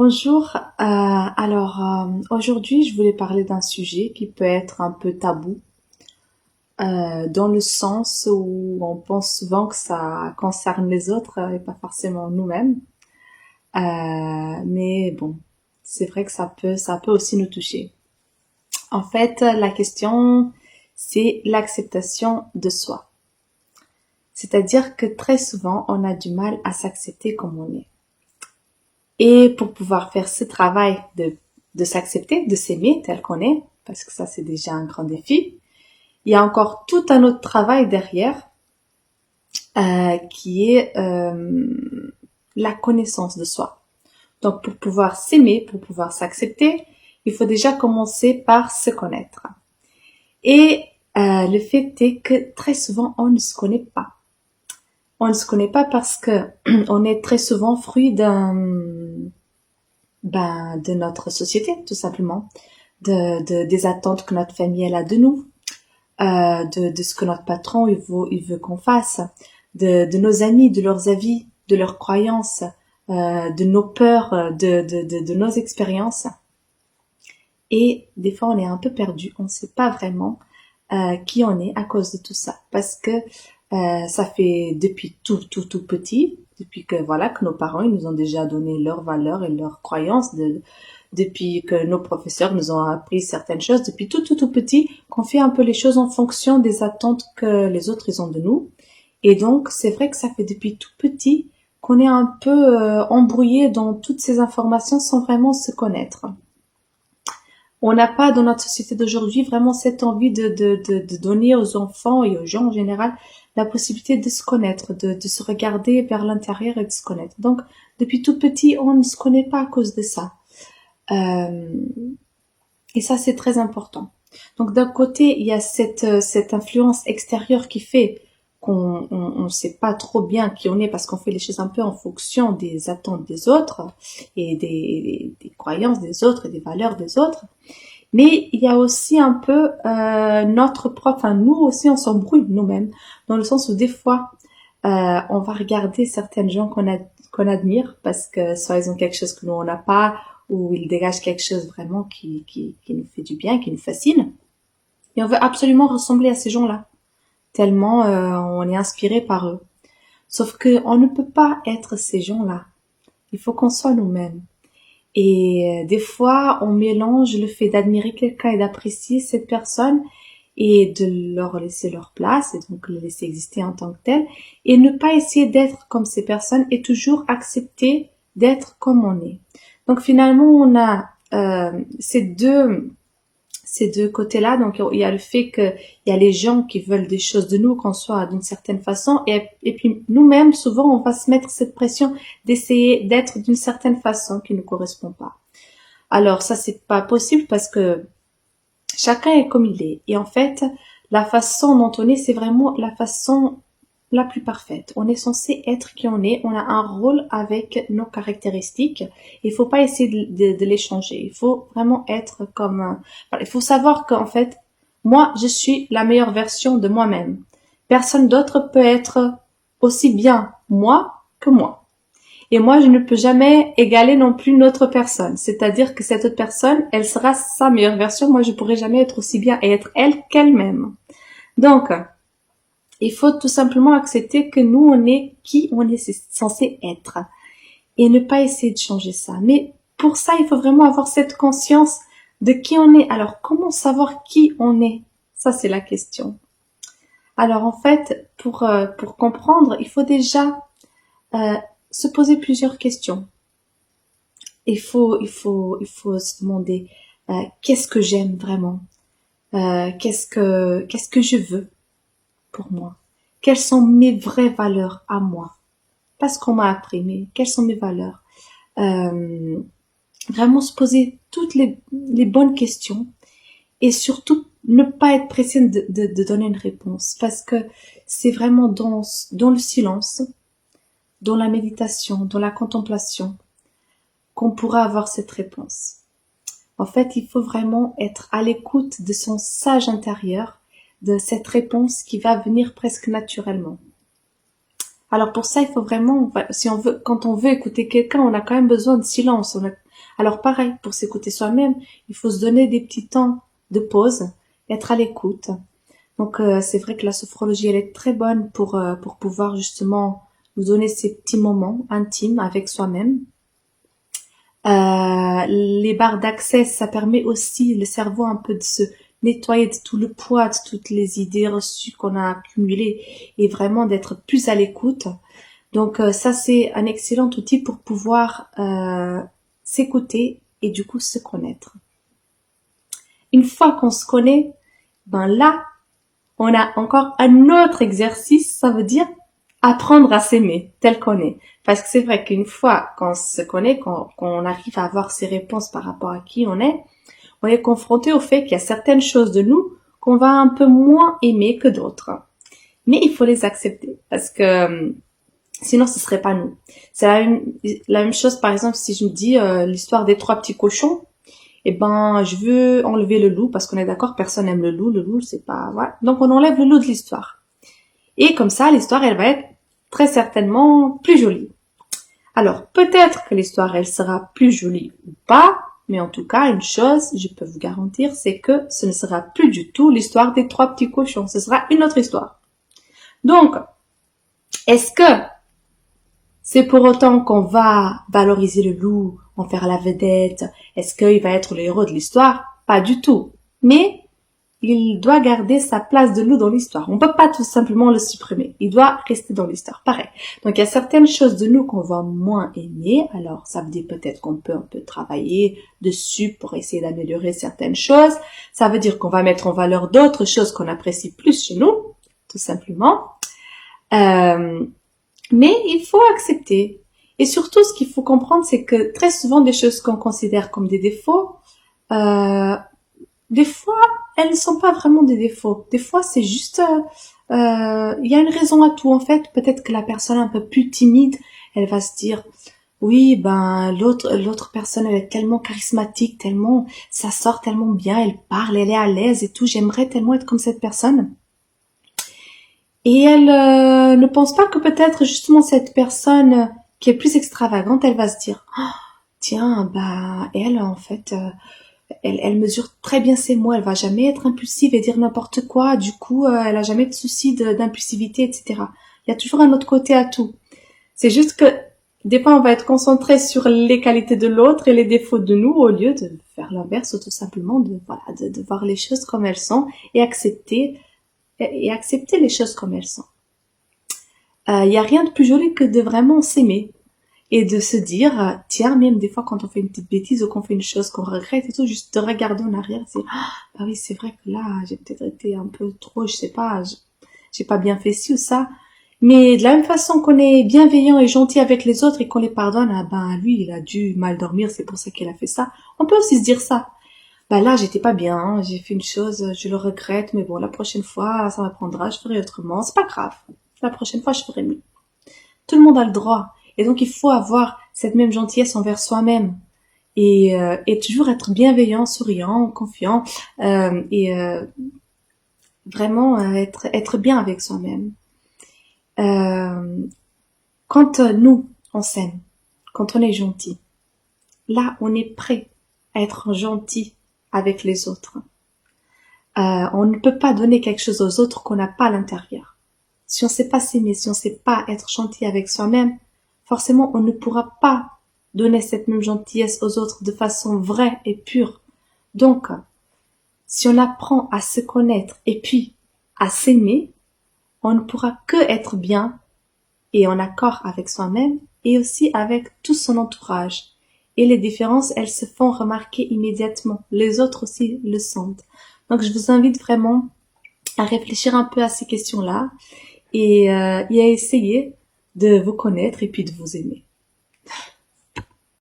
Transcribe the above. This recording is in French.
Bonjour, aujourd'hui je voulais parler d'un sujet qui peut être un peu tabou, dans le sens où on pense souvent que ça concerne les autres et pas forcément nous-mêmes. Mais bon, c'est vrai que ça peut aussi nous toucher. En fait, la question, c'est l'acceptation de soi. C'est-à-dire que très souvent, on a du mal à s'accepter comme on est. Et pour pouvoir faire ce travail de s'accepter, de s'aimer tel qu'on est, parce que ça c'est déjà un grand défi, il y a encore tout un autre travail derrière qui est la connaissance de soi. Donc pour pouvoir s'aimer, pour pouvoir s'accepter, il faut déjà commencer par se connaître. Et le fait est que très souvent on ne se connaît pas. On ne se connaît pas parce que on est très souvent fruit de notre société, tout simplement, des attentes que notre famille elle a de nous, de ce que notre patron il veut qu'on fasse, de nos amis, de leurs avis, de leurs croyances, de nos peurs, de nos expériences. Et des fois, on est un peu perdu, on ne sait pas vraiment qui on est à cause de tout ça, parce que ça fait depuis tout petit, depuis que voilà que nos parents ils nous ont déjà donné leurs valeurs et leurs croyances, depuis que nos professeurs nous ont appris certaines choses, depuis tout petit, qu'on fait un peu les choses en fonction des attentes que les autres ils ont de nous. Et donc c'est vrai que ça fait depuis tout petit qu'on est un peu embrouillé dans toutes ces informations sans vraiment se connaître. On n'a pas dans notre société d'aujourd'hui vraiment cette envie de donner aux enfants et aux gens en général la possibilité de se connaître, de se regarder vers l'intérieur et de se connaître. Donc, depuis tout petit, on ne se connaît pas à cause de ça. Euh, et ça, c'est très important. Donc, d'un côté, il y a cette influence extérieure qui fait qu'on sait pas trop bien qui on est parce qu'on fait les choses un peu en fonction des attentes des autres et des croyances des autres et des valeurs des autres. Mais il y a aussi un peu notre propre, enfin nous aussi on s'embrouille nous-mêmes, dans le sens où des fois on va regarder certaines gens qu'on admire parce que soit ils ont quelque chose que nous on n'a pas, ou ils dégagent quelque chose vraiment qui nous fait du bien, qui nous fascine, et on veut absolument ressembler à ces gens-là, tellement on est inspiré par eux. Sauf que on ne peut pas être ces gens-là. Il faut qu'on soit nous-mêmes. Et des fois, on mélange le fait d'admirer quelqu'un et d'apprécier cette personne et de leur laisser leur place et donc le laisser exister en tant que tel et ne pas essayer d'être comme ces personnes et toujours accepter d'être comme on est. Donc finalement, on a ces deux côtés-là. Donc, il y a le fait qu'il y a les gens qui veulent des choses de nous, qu'on soit d'une certaine façon. Et puis, nous-mêmes, souvent, on va se mettre cette pression d'essayer d'être d'une certaine façon qui ne correspond pas. Alors, ça, c'est pas possible parce que chacun est comme il est. Et en fait, la façon dont on est, c'est vraiment la façon la plus parfaite. On est censé être qui on est. On a un rôle avec nos caractéristiques. Il faut pas essayer de les changer. Il faut vraiment être comme... Voilà, il faut savoir qu'en fait, moi, je suis la meilleure version de moi-même. Personne d'autre peut être aussi bien moi que moi. Et moi, je ne peux jamais égaler non plus une autre personne. C'est-à-dire que cette autre personne, elle sera sa meilleure version. Moi, je pourrai jamais être aussi bien et être elle qu'elle-même. Donc, il faut tout simplement accepter que nous, on est qui on est censé être et ne pas essayer de changer ça. Mais pour ça, il faut vraiment avoir cette conscience de qui on est. Alors, comment savoir qui on est? Ça, c'est la question. Alors, en fait, pour comprendre, il faut déjà euh, se poser plusieurs questions. Il faut se demander qu'est-ce que j'aime vraiment? Qu'est-ce que je veux pour moi? Quelles sont mes vraies valeurs à moi? Pas ce qu'on m'a appris, mais quelles sont mes valeurs? Euh, Vraiment se poser toutes les bonnes questions et surtout ne pas être pressé de donner une réponse parce que c'est vraiment dans le silence, dans la méditation, dans la contemplation qu'on pourra avoir cette réponse. En fait, il faut vraiment être à l'écoute de son sage intérieur, de cette réponse qui va venir presque naturellement. Alors pour ça, il faut vraiment, si on veut, quand on veut écouter quelqu'un, on a quand même besoin de silence. Alors pareil, pour s'écouter soi-même, il faut se donner des petits temps de pause, être à l'écoute. Donc c'est vrai que la sophrologie, elle est très bonne pour pouvoir justement nous donner ces petits moments intimes avec soi-même. Les barres d'accès, ça permet aussi le cerveau un peu de se nettoyer de tout le poids, de toutes les idées reçues qu'on a accumulées et vraiment d'être plus à l'écoute. Donc ça, c'est un excellent outil pour pouvoir s'écouter et du coup se connaître. Une fois qu'on se connaît, ben là, on a encore un autre exercice, ça veut dire apprendre à s'aimer tel qu'on est. Parce que c'est vrai qu'une fois qu'on se connaît, qu'on arrive à avoir ses réponses par rapport à qui on est confronté au fait qu'il y a certaines choses de nous qu'on va un peu moins aimer que d'autres. Mais il faut les accepter parce que sinon ce serait pas nous. C'est la même chose par exemple si je me dis l'histoire des trois petits cochons. Eh ben, je veux enlever le loup parce qu'on est d'accord, personne n'aime le loup c'est pas, voilà. Donc on enlève le loup de l'histoire. Et comme ça, l'histoire, elle va être très certainement plus jolie. Alors, peut-être que l'histoire, elle sera plus jolie ou pas, mais en tout cas, une chose, je peux vous garantir, c'est que ce ne sera plus du tout l'histoire des trois petits cochons. Ce sera une autre histoire. Donc, est-ce que c'est pour autant qu'on va valoriser le loup, en faire la vedette? Est-ce qu'il va être le héros de l'histoire? Pas du tout. Mais il doit garder sa place de loup dans l'histoire. On peut pas tout simplement le supprimer. Il doit rester dans l'histoire. Pareil. Donc, il y a certaines choses de nous qu'on va moins aimer. Alors, ça veut dire peut-être qu'on peut un peu travailler dessus pour essayer d'améliorer certaines choses. Ça veut dire qu'on va mettre en valeur d'autres choses qu'on apprécie plus chez nous, tout simplement. Mais il faut accepter. Et surtout, ce qu'il faut comprendre, c'est que très souvent, des choses qu'on considère comme des défauts, des fois, elles ne sont pas vraiment des défauts. Des fois, c'est juste, il y a une raison à tout en fait. Peut-être que la personne un peu plus timide, elle va se dire, oui, ben l'autre personne, elle est tellement charismatique, tellement, ça sort tellement bien, elle parle, elle est à l'aise et tout. J'aimerais tellement être comme cette personne. Et elle ne pense pas que peut-être justement cette personne qui est plus extravagante, elle va se dire, oh, tiens, bah elle en fait. Elle mesure très bien ses mots, elle va jamais être impulsive et dire n'importe quoi, du coup, elle a jamais de soucis d'impulsivité, etc. Il y a toujours un autre côté à tout. C'est juste que des fois, on va être concentré sur les qualités de l'autre et les défauts de nous au lieu de faire l'inverse ou tout simplement de voir les choses comme elles sont et accepter les choses comme elles sont. Il y a rien de plus joli que de vraiment s'aimer. Et de se dire, tiens, même des fois quand on fait une petite bêtise ou qu'on fait une chose qu'on regrette et tout, juste de regarder en arrière, c'est, ah oui, c'est vrai que là, j'ai peut-être été un peu trop, je sais pas, j'ai pas bien fait ci ou ça. Mais de la même façon qu'on est bienveillant et gentil avec les autres et qu'on les pardonne, ah ben, lui, il a dû mal dormir, c'est pour ça qu'il a fait ça. On peut aussi se dire ça. Bah là, j'étais pas bien, hein, j'ai fait une chose, je le regrette, mais bon, la prochaine fois, ça m'apprendra, je ferai autrement, c'est pas grave. La prochaine fois, je ferai mieux. Tout le monde a le droit. Et donc, il faut avoir cette même gentillesse envers soi-même et toujours être bienveillant, souriant, confiant et vraiment être bien avec soi-même. Quand nous, on s'aime, quand on est gentil, là, on est prêt à être gentil avec les autres. On ne peut pas donner quelque chose aux autres qu'on n'a pas à l'intérieur. Si on ne sait pas s'aimer, si on ne sait pas être gentil avec soi-même, forcément, on ne pourra pas donner cette même gentillesse aux autres de façon vraie et pure. Donc, si on apprend à se connaître et puis à s'aimer, on ne pourra que être bien et en accord avec soi-même et aussi avec tout son entourage. Et les différences, elles se font remarquer immédiatement. Les autres aussi le sentent. Donc, je vous invite vraiment à réfléchir un peu à ces questions-là et à essayer de vous connaître et puis de vous aimer.